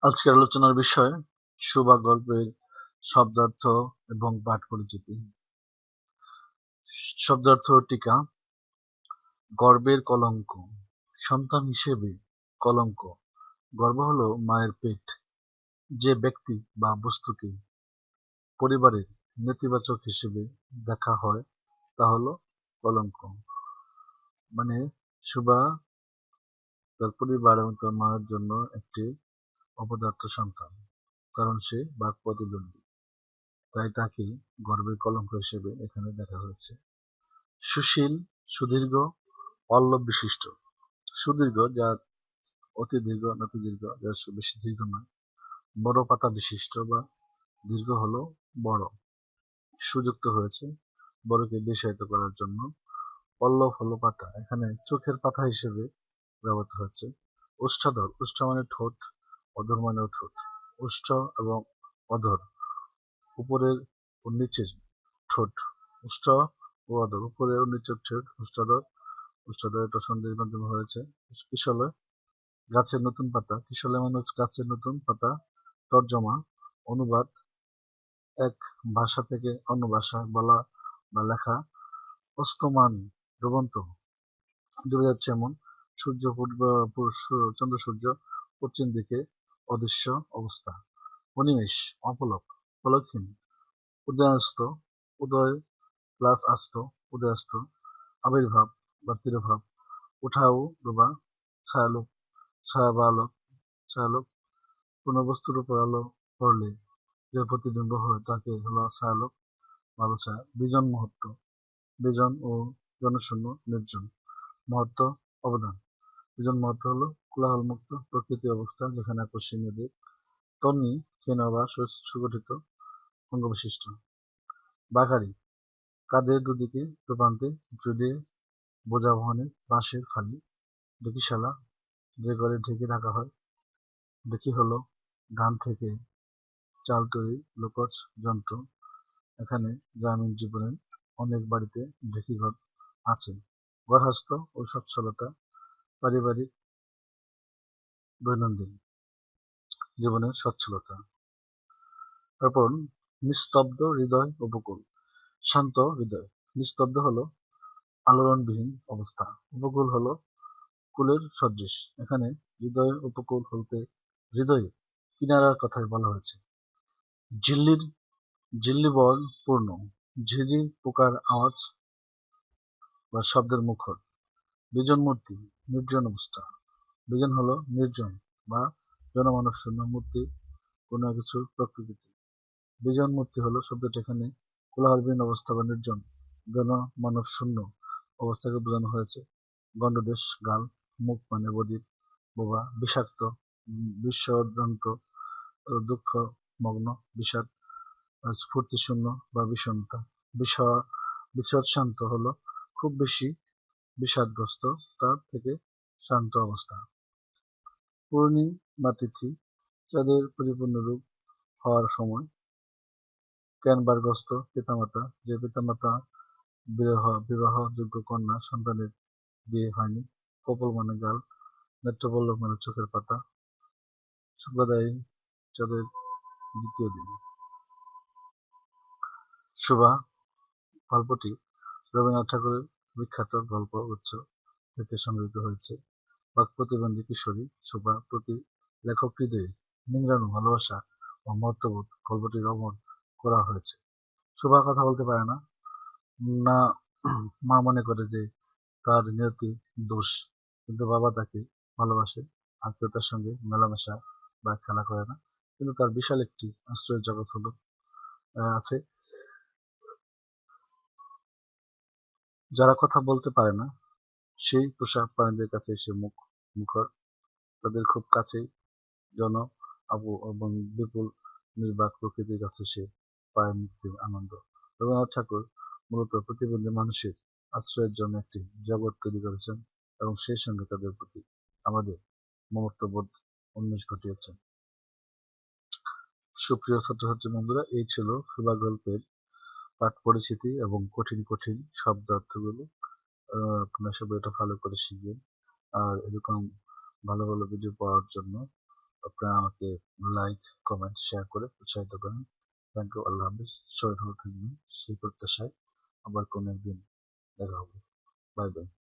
আজকের আলোচনার বিষয় সুবা গল্পের শব্দার্থ এবং পাঠ পরিচিতি। শব্দার্থ টিকা। গর্বের কলঙ্ক, সন্তান হিসেবে কলঙ্ক। গর্ভ হলো মায়ের পেট। যে ব্যক্তি বা বস্তুকে পরিবারের নেতিবাচক হিসেবে দেখা হয় তা হলো কলঙ্ক। মানে সুবা তার পরিবার এবং তার মায়ের জন্য একটি অপদার্থ সন্তান, কারণ সে বাক প্রতিদ্বন্দ্বী, তাই তাকে গর্বের কলঙ্ক হিসেবে এখানে দেখা হয়েছে। সুশীল, সুদীর্ঘ, পল্লব বিশিষ্ট। সুদীর্ঘ যা অতি দীর্ঘ, নতি দীর্ঘ যা বেশি দীর্ঘ নয়। বড় পাতা বিশিষ্ট বা দীর্ঘ হলো বড়। সুযুক্ত হয়েছে বড়কে বিষায়িত করার জন্য। পল্লব হলো পাতা, এখানে চোখের পাতা হিসেবে ব্যবহৃত হচ্ছে। ওষ্ঠাধর, ওষ্ঠ মানে ঠোঁট, অধর মানেও ঠোঁট। ওষ্ঠ এবং অধর উপরের ও নিচের ঠোঁট। ওষ্ঠ ও অধর, উপরের ও নিচের ঠোঁট ওষ্ঠাধর। ওষ্ঠাধর এটা সন্ধির মাধ্যমে হয়েছে। কিশলয়, গাছের নতুন পাতা। কিশলয় মানে গাছের নতুন পাতা। তর্জমা, অনুবাদ, এক ভাষা থেকে অন্য ভাষায় বলা বা লেখা। অস্তমান, ডুবন্ত, ডুবে যাচ্ছে এমন। সূর্য চন্দ্র সূর্য পশ্চিম দিকে অদৃশ্য অবস্থা। অনিমেষ, অপলক, পলকহীন। উদয়াস্ত, উদয় প্লাস আস্ত, উদয়াস্ত। আবির্ভাব বা তিরোভাব। উঠাও ডোবা। ছায়ালোক, ছায়া বা আলোক, ছায়ালোক। কোন বস্তুর উপর আলো পড়লে যে প্রতিবিম্ব হয় তাকে হলো ছায়ালোক বা আলো ছায়া। বিজন মুহূর্ত, বিজন ও জনশূন্য, নির্জন। মুহূর্ত, অবদান। বিজন মুহূর্ত হলো কোলাহলমুক্ত প্রকৃতি অবস্থা যেখানে আকর্ষণীয় দিক। তন্নি, ক্ষীণ বা সুগঠিত অঙ্গবিশিষ্ট। বাঘারি, কাঁধের দুদিকে দুপ্রান্তে জড়িয়ে বোঝা বহনে বাঁশের ফালি। ঢেঁকিশালা, যে ঘরে ঢেঁকি রাখা হয়। ঢেঁকি হলো ধান থেকে চাল তৈরি লোকজ যন্ত্র। এখানে গ্রামীণ জীবনের অনেক বাড়িতে ঢেঁকি ঘর আছে। গৃহস্থ ও সচ্ছলতা, পারিবারিক দৈনন্দিন জীবনের সচ্ছলতা। তারপর নিস্তব্ধ হৃদয় উপকূল, শান্ত হৃদয়। নিস্তব্ধ হলো আলোড়নবিহীন অবস্থা, উপকূল হলো কুলের সদৃশ। এখানে হৃদয় উপকূল বলতে হৃদয়ে কিনারার কথাই বলা হয়েছে। ঝিল্লির, ঝিল্লি বল পূর্ণ, ঝিঝি পোকার আওয়াজ বা শব্দের মুখর। বিজন মূর্তি, নির্জন অবস্থা। বিজন হলো নির্জন বা জনমানব শূন্য, মূর্তি কোনো কিছু প্রকৃতি। বিজন মূর্তি হলো শব্দটি এখানে কোলাহলবিহীন অবস্থা বা নির্জন জনমানব শূন্য অবস্থাকে বোঝানো হয়েছে। গণ্ডদেশ, গাল। মুখ মানে বধির, বোবা। বিষাক্ত, বিষদন্ত, দুঃখ মগ্ন, বিষাদ। স্ফূর্তি শূন্য বা বিষণ্ণতা। বিষদ শান্ত হলো খুব বেশি বিষাদগ্রস্ত, তার থেকে শান্ত অবস্থা। পূর্ণিমা তিথি, চাঁদের পরিপূর্ণ রূপ হওয়ার সময়। ক্যানভারগ্রস্ত পিতামাতা, যে পিতামাতা বিবাহযোগ্য কন্যা সন্তানের বিয়ে হয়নি। কপল মানে গাল। নেত্রপল্লব মানে চোখের পাতা। শুভদায়ী, চাঁদের দ্বিতীয় দিন। সুভা গল্পটি রবীন্দ্রনাথ ঠাকুরের বিখ্যাত গল্পগুচ্ছ থেকে সংগৃহীত হয়েছে। বাক প্রতিবন্ধী কিশোরী সুভা প্রতি লেখক হৃদয়ে নিংড়ানো ভালোবাসা ও মহত্ত্ববোধ গল্পটির অমর করা হয়েছে। সুভা কথা বলতে পারে না, না মা মনে করে যে তার নিয়তি দোষ, কিন্তু বাবা তাকে ভালোবাসে, আত্মীয়তার সঙ্গে মেলামেশা বা খেলা করে না, কিন্তু তার বিশাল একটি আশ্রয়ের জগৎ হলো আছে। যারা কথা বলতে পারে না সেই পোষা প্রাণীদের কাছে এসে মুখর, তাদের খুব কাছেই জন আবু এবং বিপুল নির্বাক প্রকৃতির কাছে সে পায় মুক্তির আনন্দ। রবীন্দ্রনাথ ঠাকুর মূলত প্রতিবন্ধী মানুষের আশ্রয়ের জন্য একটি জগৎ তৈরি করেছেন এবং সেই সঙ্গে তাদের প্রতি আমাদের মমত্ববোধ উন্মেষ ঘটিয়েছেন। সুপ্রিয় ছাত্রছাত্রী বন্ধুরা, এই ছিল সুভা গল্পের পাঠ পরিচিতি এবং কঠিন কঠিন শব্দার্থগুলো। আপনারা সবাই এটা ভালো করে শিখবেন। আর এরকম ভালো ভালো ভিডিও পাওয়ার জন্য আপনারা আমাকে লাইক, কমেন্ট, শেয়ার করে উৎসাহিত করেন। Thank you. আল্লাহ হাফেজ। সবাই ভালো থাকবেন সেই প্রত্যাশায় আবার কোনো একদিন দেখা হবে। Bye bye.